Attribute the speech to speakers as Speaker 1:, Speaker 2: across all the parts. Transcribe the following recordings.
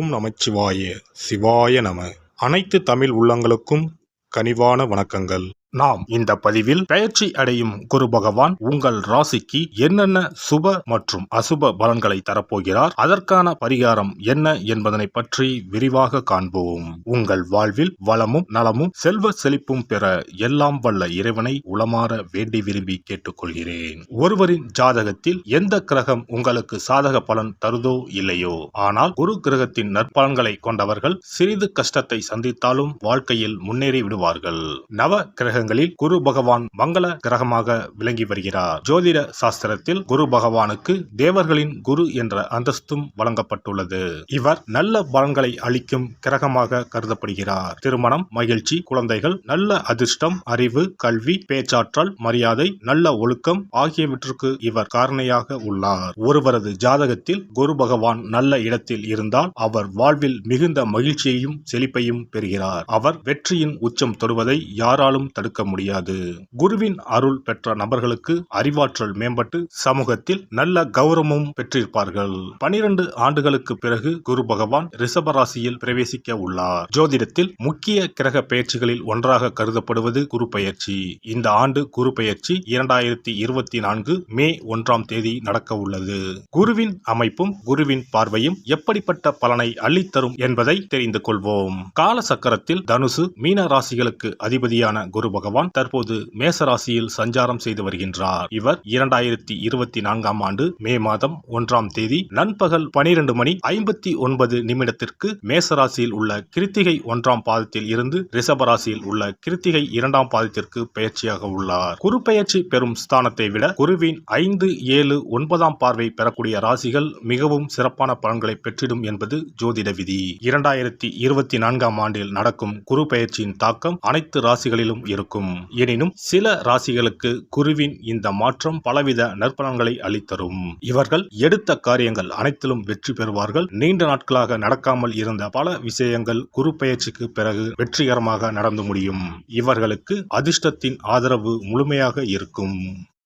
Speaker 1: ஓம் நமச்சிவாய சிவாய நம. அனைத்து தமிழ் உள்ளங்களுக்கும் கனிவான வணக்கங்கள். நாம் இந்த பதிவில் பெயர்ச்சி அடையும் குரு பகவான் உங்கள் ராசிக்கு என்னென்ன சுப மற்றும் அசுப பலன்களை தரப்போகிறார், அதற்கான பரிகாரம் என்ன என்பதனை பற்றி விரிவாக காண்போம். உங்கள் வாழ்வில் வளமும் நலமும் செல்வ செழிப்பும் பெற எல்லாம் வல்ல இறைவனை உளமாற வேண்டி விரும்பி கேட்டுக்கொள்கிறேன். ஒருவரின் ஜாதகத்தில் எந்த கிரகம் உங்களுக்கு சாதக பலன் தருதோ இல்லையோ, ஆனால் குரு கிரகத்தின் நற்பலன்களை கொண்டவர்கள் சிறிது கஷ்டத்தை சந்தித்தாலும் வாழ்க்கையில் முன்னேறி விடுவார்கள். நவ கிரக குரு பகவான் மங்கள கிரகமாக விளங்கி வருகிறார். ஜோதிட சாஸ்திரத்தில் குரு பகவானுக்கு தேவர்களின் குரு என்ற அந்தஸ்தும் வழங்கப்பட்டுள்ளது. இவர் நல்ல பலன்களை அளிக்கும் கிரகமாக கருதப்படுகிறார். திருமணம், மகிழ்ச்சி, குழந்தைகள், நல்ல அதிர்ஷ்டம், அறிவு, கல்வி, பேச்சாற்றல், மரியாதை, நல்ல ஒழுக்கம் ஆகியவற்றுக்கு இவர் காரணியாக உள்ளார். ஒருவரது ஜாதகத்தில் குரு பகவான் நல்ல இடத்தில் இருந்தால் அவர் வாழ்வில் மிகுந்த மகிழ்ச்சியையும் செழிப்பையும் பெறுகிறார். அவர் வெற்றியின் உச்சம் தொடுவதை யாராலும் தடுக்க முடியாது. குருவின் அருள் பெற்ற நபர்களுக்கு அறிவாற்றல் மேம்பட்டு சமூகத்தில் நல்ல கௌரவமும் பெற்றிருப்பார்கள். 12 ஆண்டுகளுக்கு பிறகு குரு பகவான் ரிஷப ராசியில் பிரவேசிக்க உள்ளார். ஜோதிடத்தில் முக்கிய கிரக பெயர்ச்சிகளில் ஒன்றாக கருதப்படுவது குரு பெயர்ச்சி. இந்த ஆண்டு குரு பெயர்ச்சி 2024 மே 1ஆம் தேதி நடக்க உள்ளது. குருவின் அமைப்பும் குருவின் பார்வையும் எப்படிப்பட்ட பலனை அள்ளித்தரும் என்பதை தெரிந்து கொள்வோம். கால சக்கரத்தில் தனுசு, மீன ராசிகளுக்கு அதிபதியான குரு பகவான் தற்போது மேச ராசியில் சஞ்சாரம் செய்து வருகின்றார். இவர் 2024ஆம் ஆண்டு மே மாதம் 1ஆம் தேதி நண்பகல் 12:59 மேச ராசியில் உள்ள கிருத்திகை 1ஆம் பாதத்தில் இருந்து ரிஷப ராசியில் உள்ள கிருத்திகை 2ஆம் பாதத்திற்கு பெயர்ச்சியாக உள்ளார். குரு பெயர்ச்சி பெறும் ஸ்தானத்தை விட குருவின் 5, 7, 9ஆம் பார்வை பெறக்கூடிய ராசிகள் மிகவும் சிறப்பான பலன்களை பெற்றிடும் என்பது ஜோதிட விதி. 2024ஆம் ஆண்டில் நடக்கும் குரு பெயர்ச்சியின் தாக்கம் அனைத்து ராசிகளிலும் இருக்கும். எனினும் சில ராசிகளுக்கு குருவின் இந்த மாற்றம் பலவித நற்பலன்களை அளித்தரும். இவர்கள் எடுத்த காரியங்கள் அனைத்திலும் வெற்றி பெறுவார்கள். நீண்ட நாட்களாக நடக்காமல் இருந்த பல விஷயங்கள் குரு பெயர்ச்சிக்கு பிறகு வெற்றிகரமாக நடந்து முடியும். இவர்களுக்கு அதிர்ஷ்டத்தின் ஆதரவு முழுமையாக இருக்கும்.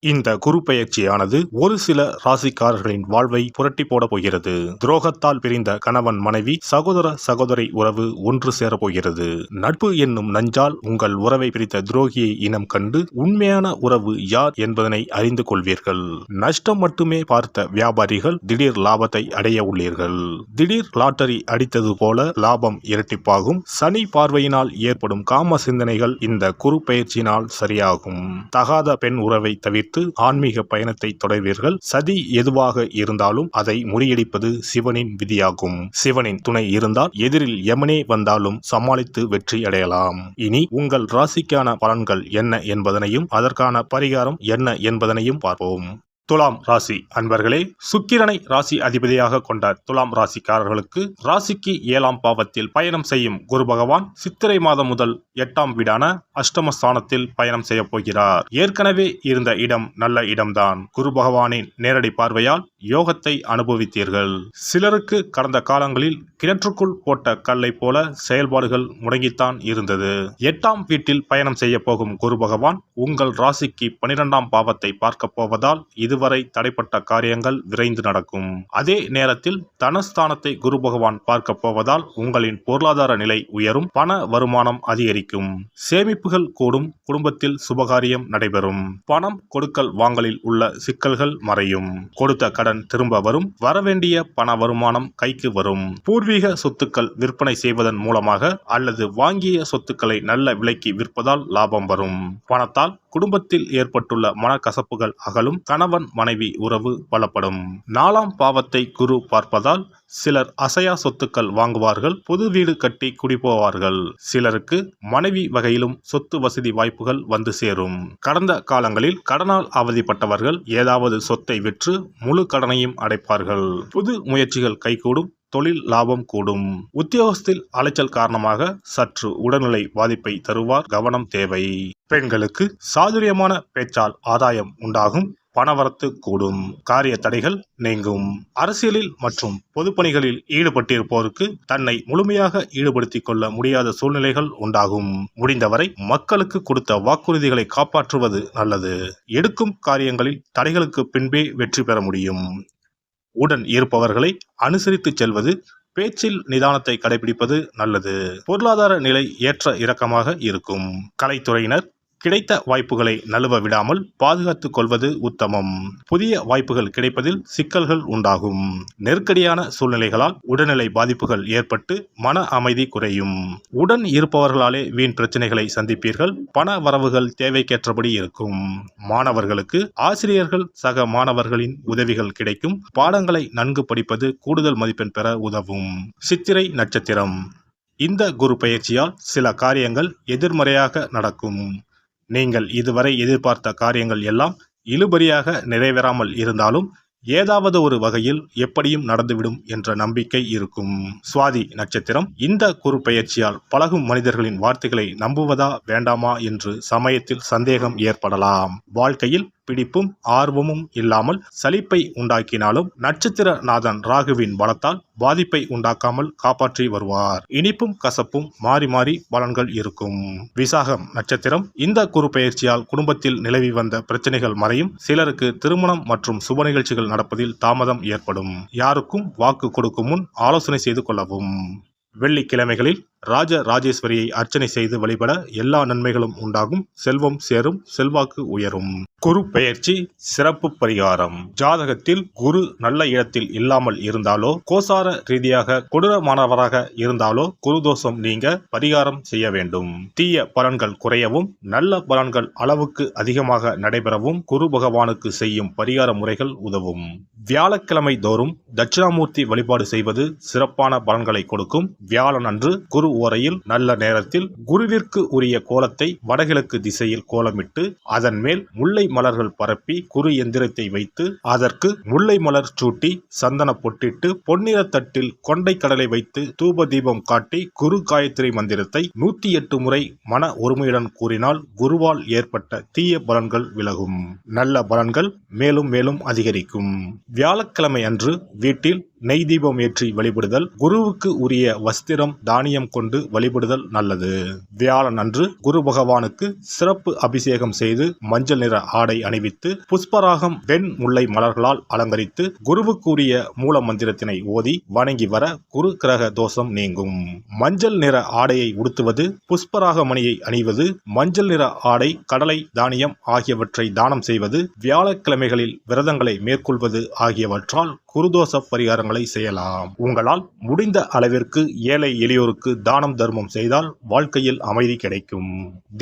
Speaker 1: இந்த குரு பெயர்ச்சியானது ஒரு சில ராசிக்காரர்களின் வாழ்வை புரட்டி போட போகிறது. துரோகத்தால் பிரிந்த கணவன் மனைவி, சகோதர சகோதரி உறவு ஒன்று சேர போகிறது. நட்பு என்னும் நஞ்சால் உங்கள் உறவை பிரித்த துரோகியை இனம் கண்டு உண்மையான உறவு யார் என்பதனை அறிந்து கொள்வீர்கள். நஷ்டம் மட்டுமே பார்த்த வியாபாரிகள் திடீர் லாபத்தை அடைய உள்ளீர்கள். திடீர் லாட்டரி அடித்தது போல லாபம் இரட்டிப்பாகும். சனி பார்வையினால் ஏற்படும் காம சிந்தனைகள் இந்த குரு பெயர்ச்சியினால் சரியாகும். தகாத பெண் உறவை தவிர்த்து ஆன்மீக பயணத்தை தொடர்வீர்கள். சதி எதுவாக இருந்தாலும் அதை முறியடிப்பது சிவனின் விதியாகும். சிவனின் துணை இருந்தால் எதிரில் யமனே வந்தாலும் சமாளித்து வெற்றி அடையலாம். இனி உங்கள் ராசிக்கான பலன்கள் என்ன என்பதனையும் அதற்கான பரிகாரம் என்ன என்பதனையும் பார்ப்போம். துலாம் ராசி அன்பர்களே, சுக்கிரனை ராசி அதிபதியாக கொண்ட துலாம் ராசிக்காரர்களுக்கு ராசிக்கு 7ஆம் பாவத்தில் பயணம் செய்யும் குரு பகவான் சித்திரை மாதம் முதல் 8ஆம் வீடான அஷ்டமஸ்தானத்தில் பயணம் செய்ய போகிறார். ஏற்கனவே இருந்த இடம் நல்ல இடம்தான். குரு பகவானின் நேரடி பார்வையால் யோகத்தை அனுபவித்தீர்கள். சிலருக்கு கடந்த காலங்களில் கிணற்றுக்குள் போட்ட கல்லை போல செயல்பாடுகள் முடங்கித்தான் இருந்தது. 8ஆம் வீட்டில் பயணம் செய்ய போகும் குரு பகவான் உங்கள் ராசிக்கு 12ஆம் பாவத்தை பார்க்க போவதால் இதுவரை தடைப்பட்ட காரியங்கள் விரைந்து நடக்கும். அதே நேரத்தில் தனஸ்தானத்தை குரு பகவான் பார்க்க போவதால் உங்களின் பொருளாதார நிலை உயரும். பண வருமானம் அதிகரிக்கும். சேமிப்புகள் கூடும். குடும்பத்தில் சுபகாரியம் நடைபெறும். பணம் கொடுக்கல் வாங்கலில் உள்ள சிக்கல்கள் மறையும். கொடுத்த கடன் திரும்ப வரும். வரவேண்டிய பண வருமானம் கைக்கு வரும். பூர்வீக சொத்துக்கள் விற்பனை செய்வதன் மூலமாக அல்லது வாங்கிய சொத்துக்களை நல்ல விலைக்கு விற்பதால் லாபம் வரும். பணத்தால் குடும்பத்தில் ஏற்பட்டுள்ள மனக்கசப்புகள் அகலும். கணவன் மனைவி உறவு பலப்படும். 4ஆம் பாவத்தை குரு பார்ப்பதால் சிலர் அசையா சொத்துக்கள் வாங்குவார்கள். புது வீடு கட்டி குடிபோவார்கள். சிலருக்கு மனைவி வகையிலும் சொத்து வசதி வாய்ப்புகள் வந்து சேரும். கடந்த காலங்களில் கடனால் அவதிப்பட்டவர்கள் ஏதாவது சொத்தை விற்று முழு கடனையும் அடைப்பார்கள். புது முயற்சிகள் கைகூடும். தொழில் லாபம் கூடும். உத்தியோகத்தில் அலைச்சல் காரணமாக சற்று உடல்நிலை பாதிப்பை தருவார். கவனம் தேவை. பெண்களுக்கு சாதுரியமான பேச்சால் ஆதாயம் உண்டாகும். பணவரத்து கூடும். காரிய தடைகள் நீங்கும். அரசியலில் மற்றும் பொதுப்பணிகளில் ஈடுபட்டிருப்போருக்கு தன்னை முழுமையாக ஈடுபடுத்திக் கொள்ள முடியாத சூழ்நிலைகள் உண்டாகும். முடிந்தவரை மக்களுக்கு கொடுத்த வாக்குறுதிகளை காப்பாற்றுவது நல்லது. எடுக்கும் காரியங்களில் தடைகளுக்கு பின்பே வெற்றி பெற முடியும். உடன் இருப்பவர்களை அனுசரித்து செல்வது பேச்சில் நிதானத்தை கடைபிடிப்பது நல்லது. பொருளாதார நிலை ஏற்ற இறக்கமாக இருக்கும். கலைத்துறையினர் கிடைத்த வாய்ப்புகளை நழுவ விடாமல் பாதுகாத்துக் கொள்வது உத்தமம். புதிய வாய்ப்புகள் கிடைப்பதில் சிக்கல்கள் உண்டாகும். நெருக்கடியான சூழ்நிலைகளால் உடல்நிலை பாதிப்புகள் ஏற்பட்டு மன அமைதி குறையும். உடன் இருப்பவர்களாலே வீண் பிரச்சனைகளை சந்திப்பீர்கள். பண வரவுகள் தேவைக்கேற்றபடி இருக்கும். மாணவர்களுக்கு ஆசிரியர்கள் சக மாணவர்களின் உதவிகள் கிடைக்கும். பாடங்களை நன்கு படிப்பது கூடுதல் மதிப்பெண் பெற உதவும். சித்திரை நட்சத்திரம். இந்த குரு பெயர்ச்சியால் சில காரியங்கள் எதிர்மறையாக நடக்கும். நீங்கள் இதுவரை எதிர்பார்த்த காரியங்கள் எல்லாம் இழுபறியாக நிறைவேறாமல் இருந்தாலும் ஏதாவது ஒரு வகையில் எப்படியும் நடந்துவிடும் என்ற நம்பிக்கை இருக்கும். சுவாதி நட்சத்திரம். இந்த குரு பெயர்ச்சியால் பழகும் மனிதர்களின் வார்த்தைகளை நம்புவதா வேண்டாமா என்று சமயத்தில் சந்தேகம் ஏற்படலாம். வாழ்க்கையில் பிடிப்பும் ஆர்வமும் இல்லாமல் சலிப்பை உண்டாக்கினாலும் நட்சத்திர நாதன் ராகுவின் பலத்தால் பாதிப்பை உண்டாக்காமல் காப்பாற்றி வருவார். இனிப்பும் கசப்பும் மாறி மாறி பலன்கள் இருக்கும். விசாகம் நட்சத்திரம். இந்த குரு பெயர்ச்சியால் குடும்பத்தில் நிலவி வந்த பிரச்சனைகள் மறையும். சிலருக்கு திருமணம் மற்றும் சுப நிகழ்ச்சிகள் நடப்பதில் தாமதம் ஏற்படும். யாருக்கும் வாக்கு கொடுக்கும் முன் ஆலோசனை செய்து கொள்ளவும். வெள்ளிக்கிழமைகளில் ராஜ ராஜேஸ்வரியை அர்ச்சனை செய்து வழிபட எல்லா நன்மைகளும் உண்டாகும். செல்வம் சேரும். செல்வாக்கு உயரும். குரு பெயர்ச்சி சிறப்பு பரிகாரம். ஜாதகத்தில் குரு நல்ல இடத்தில் இல்லாமல் இருந்தாலோ கோசார ரீதியாக கொடூரமானவராக இருந்தாலோ குரு தோஷம் நீங்க பரிகாரம் செய்ய வேண்டும். தீய பலன்கள் குறையவும் நல்ல பலன்கள் அளவுக்கு அதிகமாக நடைபெறவும் குரு பகவானுக்கு செய்யும் பரிகார முறைகள் உதவும். வியாழக்கிழமை தோறும் தட்சிணாமூர்த்தி வழிபாடு செய்வது சிறப்பான பலன்களை கொடுக்கும். வியாழன் அன்று குரு ஓரையில் நல்ல நேரத்தில் குருவிற்கு உரிய கோலத்தை வடகிழக்கு திசையில் கோலமிட்டு அதன் மேல் முல்லை மலர்கள் பரப்பி குரு எந்திரத்தை வைத்து அதற்கு முல்லை மலர் சூட்டி சந்தன பொட்டிட்டு பொன்னிற தட்டில் கொண்டை கடலை வைத்து தூப தீபம் காட்டி குரு காயத்ரி மந்திரத்தை 108 முறை மன ஒருமையுடன் கூறினால் குருவால் ஏற்பட்ட தீய பலன்கள் விலகும். நல்ல பலன்கள் மேலும் மேலும் அதிகரிக்கும். வியாழக்கிழமை அன்று வீட்டில் நெய் தீபம் ஏற்றி வழிபடுதல். குருவுக்கு உரிய வஸ்திரம் தானியம் கொண்டு வழிபடுதல் நல்லது. வியாழன் அன்று குரு பகவானுக்கு சிறப்பு அபிஷேகம் செய்து மஞ்சள் நிற ஆடை அணிவித்து புஷ்பராகம் வெண் முல்லை மலர்களால் அலங்கரித்து குருவுக்கு உரிய மூல மந்திரத்தினை ஓதி வணங்கி வர குரு கிரக தோஷம் நீங்கும். மஞ்சள் நிற ஆடையை உடுத்துவது, புஷ்பராக மணியை அணிவது, மஞ்சள் நிற ஆடை, கடலை, தானியம் ஆகியவற்றை தானம் செய்வது, வியாழக்கிழமைகளில் விரதங்களை மேற்கொள்வது ஆகியவற்றால் குருதோஷ பரிகாரங்களை செய்யலாம். உங்களால் முடிந்த அளவிற்கு ஏழை எளியோருக்கு தானம் தர்மம் செய்தால் வாழ்க்கையில் அமைதி கிடைக்கும்.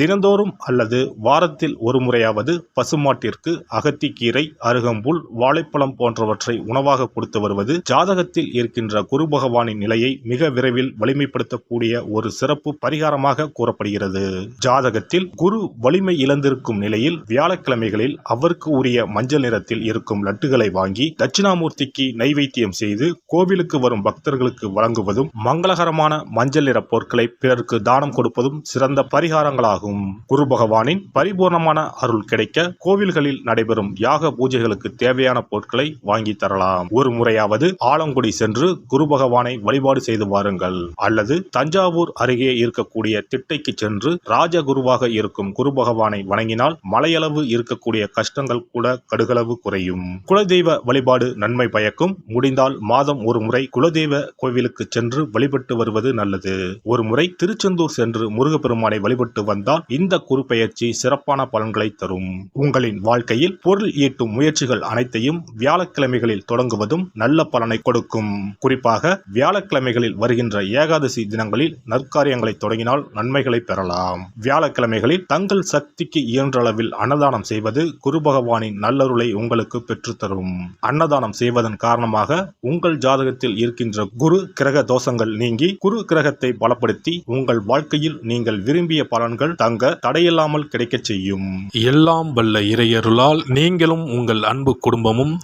Speaker 1: தினந்தோறும் அல்லது வாரத்தில் ஒரு முறையாவது பசுமாட்டிற்கு அகத்திக்கீரை, அருகம்புல், வாழைப்பழம் போன்றவற்றை உணவாக கொடுத்து வருவது ஜாதகத்தில் இருக்கின்ற குரு பகவானின் நிலையை மிக விரைவில் வலிமைப்படுத்தக்கூடிய ஒரு சிறப்பு பரிகாரமாக கூறப்படுகிறது. ஜாதகத்தில் குரு வலிமை இழந்திருக்கும் நிலையில் வியாழக்கிழமைகளில் அவருக்கு உரிய மஞ்சள் நிறத்தில் இருக்கும் லட்டுகளை வாங்கி தட்சிணாமூர்த்திக்கு நைவேத்தியம் செய்து கோவிலுக்கு வரும் பக்தர்களுக்கு வழங்குவதும் மங்களகரமான மஞ்சள் நிற பொருட்களை பிறருக்கு தானம் கொடுப்பதும் சிறந்த பரிகாரங்களாகும். குரு பகவானின் பரிபூர்ணமான அருள் கிடைக்க கோவில்களில் நடைபெறும் யாக பூஜைகளுக்கு தேவையான பொருட்களை வாங்கி தரலாம். ஒரு முறையாவது ஆலங்குடி சென்று குரு பகவானை வழிபாடு செய்து வாருங்கள். அல்லது தஞ்சாவூர் அருகே இருக்கக்கூடிய திட்டைக்கு சென்று ராஜகுருவாக இருக்கும் குரு பகவானை வணங்கினால் மலையளவு இருக்கக்கூடிய கஷ்டங்கள் கூட கடுகளவு குறையும். குலதெய்வ வழிபாடு நன்மை பயக்கும். முடிந்தால் மாதம் ஒரு முறை குலதெய்வ கோவிலுக்கு சென்று வழிபட்டு வருவது நல்லது. ஒரு முறை திருச்செந்தூர் சென்று முருகப்பெருமானை வழிபட்டு வந்தால் இந்த குரு பெயர்ச்சி சிறப்பான பலன்களை தரும். உங்களின் வாழ்க்கையில் பொருள் ஈட்டும் முயற்சிகள் அனைத்தையும் வியாழக்கிழமைகளில் தொடங்குவதும் நல்ல பலனை கொடுக்கும். குறிப்பாக வியாழக்கிழமைகளில் வருகின்ற ஏகாதசி தினங்களில் நற்காரியங்களை தொடங்கினால் நன்மைகளை பெறலாம். வியாழக்கிழமைகளில் தங்கள் சக்திக்கு இயன்ற அளவில் அன்னதானம் செய்வது குரு பகவானின் நல்லருளை உங்களுக்கு பெற்றுத்தரும். அன்னதானம் செய்வதன் காரணமாக உங்கள் ஜாதகத்தில் இருக்கின்ற குரு கிரக தோஷங்கள் நீங்கி குரு கிரகத்தை பலப்படுத்தி உங்கள் வாழ்க்கையில் நீங்கள் விரும்பிய பலன்கள் தங்க தடையில்லாமல் கிடைக்கச் செய்யும்.
Speaker 2: எல்லாம் வல்ல இறையருளால் நீங்களும் உங்கள் அன்பு குடும்பமும்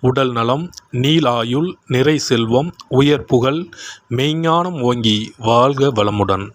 Speaker 2: உடல் நலம், நீலாயுள், நிறை செல்வம், உயர் புகழ், மெய்ஞானம் ஓங்கி வாழ்க வளமுடன்.